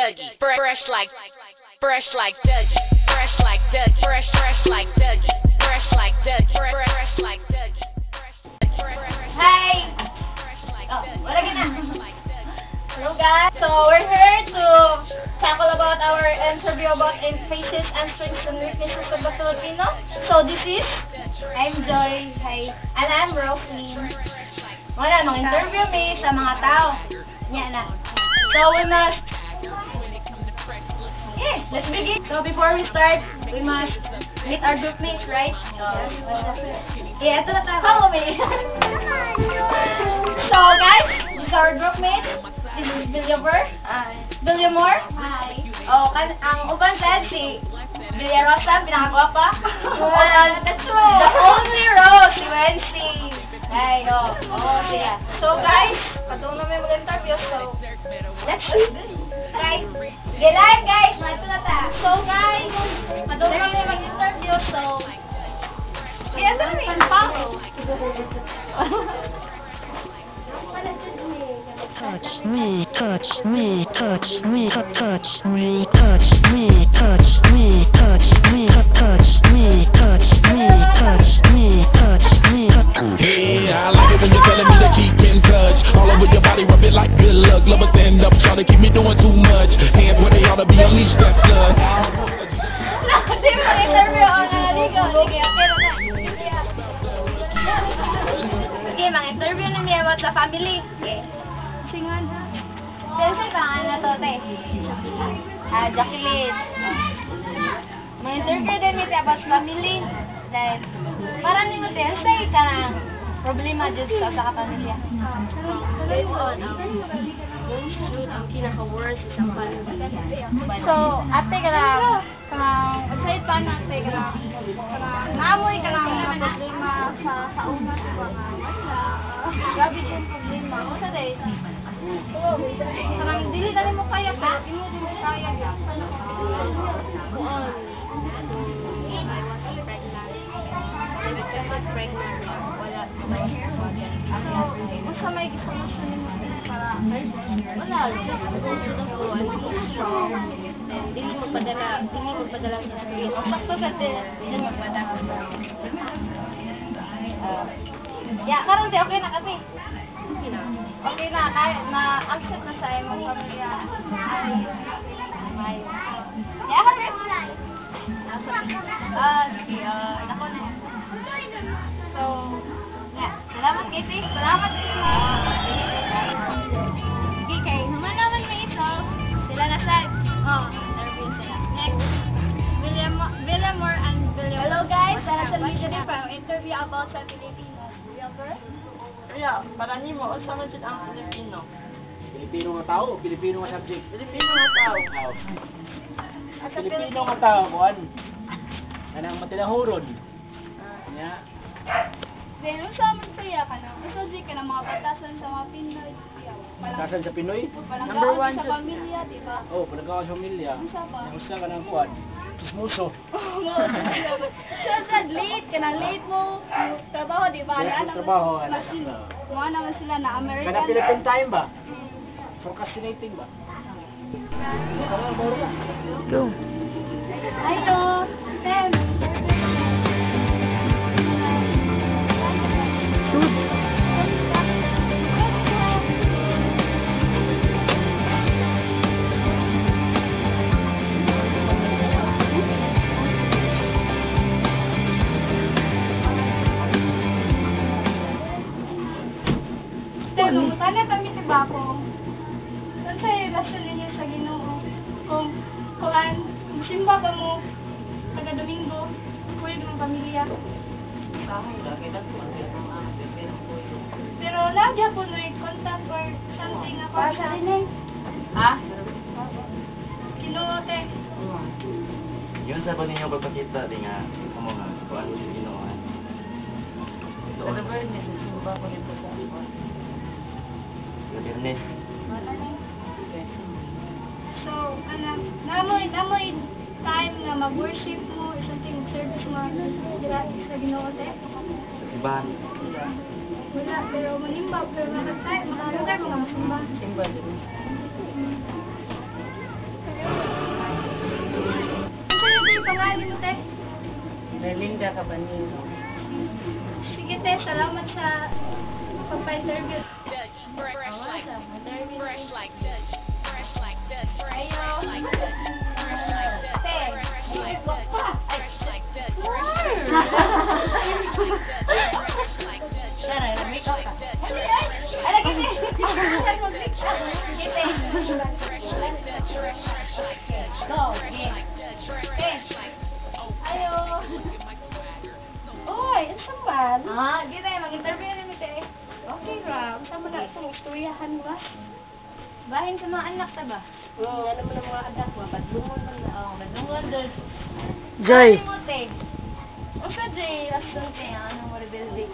Dougie, fresh like Dougie, fresh like Dougie, fresh like Dougie, fresh like Dougie, fresh like Dougie. Hi! Wala na. Hello guys! So we're here to tackle about our interview about faces and strengths and weaknesses of the Filipino. So this is, I'm Joy, hi, and I'm Roslyn. Wala, mag-interview me sa mga tao. Yan na. So we must, let's begin. So before we start, we must meet our group mates, right? Yeah, ito na tayo. So guys, this is our group mate. This is Villamor. Hi. Oh, ang uban side si Villarosa, pinakagwapa. That's true. The only Rose, si Wency. Hi, yeah. So guys, patulong namin mag-interview, so let's do this. Guys, get live guys, mato na ta. So guys, patulong namin mag-interview, so kaya ito namin, follow. Touch me, touch me, touch me, touch me, touch me, touch me, touch me, touch me, touch me, touch me, touch me. Yeah, I like it when you're telling me to keep in touch. All over your body, rub it like good luck. Love, stand up, try to keep me doing too much. Hands where they ought to be, unleash that slut. Mag-interview na niya about the family. Singon. Sensei pangalan na to, te. Jacqueline. Mag-interview din niya about family. Dahil, parang ni mo, sensei ka ng problema dyan sa kapamilya. Ang kinaka-worst isang pala. So, ate ka lang, aside pa na ate ka lang, naamoy ka lang mga problema sa una sa mga grabe yung problema. O sa day, parang dili na mo kaya pero inuwi mo kaya yan. Basta may gusto mo para Wala, strong. And hindi magpadala sa screen. O sakto kasi, hindi magpadala. yeah, karon di okay na kasi. Okay na. Okay na, kahit ma-accept na sa imong pamilya. Ay. Yeah, karon. Sige, nako na. So, yeah. Salamat, Kitty. Salamat, Kitty. Sige, kay naman naman may ito. Sila na sa, interview sila. Next, Villamor and Villamor. Hello guys, nasa video from interview about sa Pilipinas. Villamor? Kaya, para niyo mo, sa man ang Filipino. Pilipino nga tao o Pilipino nga subject? Filipino nga tao. Pilipino nga tao, kuhan. Kanang matilahuron. Nya. Then, sa man saya ka na. Kasi ka na mga batasan sa mga Pinoy. Kasan sa Pinoy? Number one sa pamilya, di ba? Oh, panagawa sa pamilya. Yung usa ka ng kuhan. Chismoso. Sa late ka na, late mo. Trabaho, di ba? Late mo trabaho, Mga naman sila na American. Kanang Philippine time ba? Procrastinating ba? Go. Ayo, Sam. Sana kami tiba ko. Kasi nasa linya sa Ginoo. Kung simba ba mo taga Domingo, pwede mong pamilya. Pero lagi ako no contact or something ako sa linya. Ha? Ginoo te. Yun sa ba ninyo pagpakita di nga mo nga kung ano yung ginawa. Ano ba yun? Simba ko dito sa Goodness. So, namoy time na mag-worship mo, something service mo sa Ginoo te. Simbahan. Wala, pero manimba, pero makatay, mga lugar, mga masimba. simba din. Ano yung pangalan mo, te? Melinda Cabanino. Sige, te. Salamat sa pagpa-interview. Dougie, fresh like fresh like Dougie, fresh like Dougie, fresh like Dougie, fresh like Dougie, fresh like Dougie, fresh like Dougie, fresh like Dougie, fresh like Dougie. Tara, make up ka. Ala, sige. Go. Ayo. Oy, isa man. Gina, mag-interview na mi te. Okay ra. Unsa man na itong istoryahan ba? Bahin sa mga anak ta ba? Ano mo ng mga anak mo? Badlungon man na. Madungod doon. Joy. Ano mo, te? Unsa di rason kaya anong mo rebuilding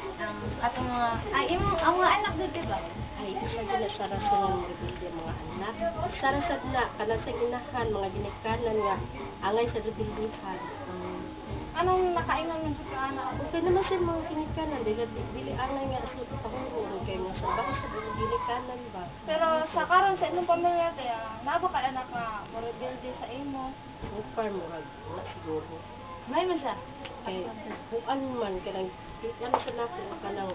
atong mga ang mga anak doon, di ba? Ay, isa din na sa rason ng rebuild yung mga anak. Sarasad na, kanang sa inahan, mga ginikanan nga, angay sa rebuildihan. Anong nakaingon mo sa anak? Okay naman sa mga ginikanan, dili angay nga sa pahulong kayo nga sa baka sa ginikanan ba? Pero sa karon sa inyong pamilya, te, naba ka anak nga mo rebuilding sa imo. Ang farm, wala siguro. May man siya. Kay, kung ano man, kanang, ano sa nako, kanang,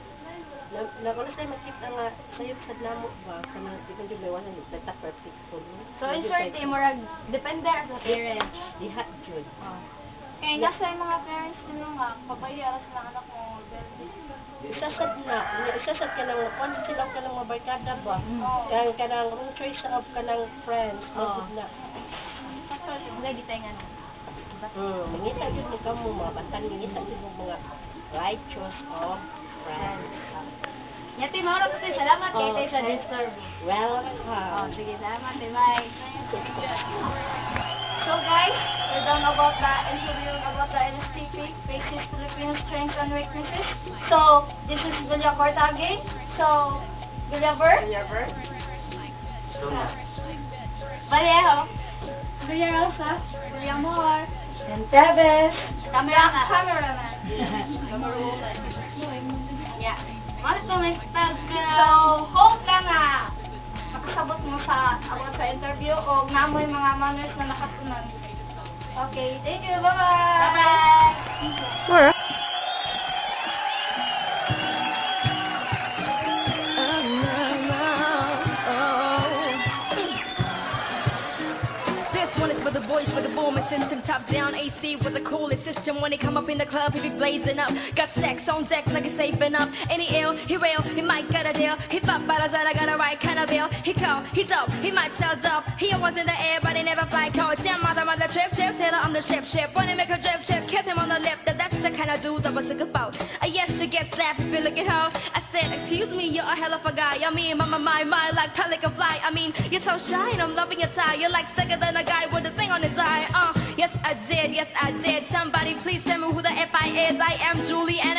wala sa'yo makita nga, sa'yo sa namo ba, kanang, di man yung may wala, nagtata perfect po. So in short, murag depende sa parents. Diha, Jud. Kaya nasa yung mga parents nila nga, pabayara sila anak mo rebuilding. Isasad na, isasad ka ng, kung silang ka ng mabarkada ba, kanang, kung choice of ka ng friends, masad na. Actually, hindi tayo nga na. Mangita yun mo ka mo, mga batang, mangita yun mo mga righteous of friends. Yati, maura po tayo. Salamat kayo tayo sa disturb. Welcome. Sige, salamat. Bye. So guys, we're done about the interview about the NSTP, Faces Philippine Strengths and Weaknesses. So, this is Julia Cortage. So, Julia Vallejo, Julia Rosa, Julia Moore, and Teves, cameraman. Yeah. So, hope ka nga makasabot mo sa about sa interview o namoy mga manners na nakatunan. Okay, thank you. Bye-bye. Where? This one is for the boys with the booming system, top down AC with the coolest system. When they come up in the club, he be blazing up. Got stacks on deck like it's saving up. Any ill, he real, he might get a deal. He thought about us, I got a right kind of bill. He cold, he dope, he might sell dope. He always in the air, but he never fly coach. Yeah, mother trip, sailor on the ship. When they make a drip, kiss him on the lip. That's the kind of dude I was sick about. Yes, you get slapped if you look at her. I said, excuse me, you're a hell of a guy. I mean, my like pelican fly. I mean, you're so shy and I'm loving your tie. You're like thicker than a guy with a thing on his eye. Yes, I did. Somebody please tell me who the F.I. is. I am Julie and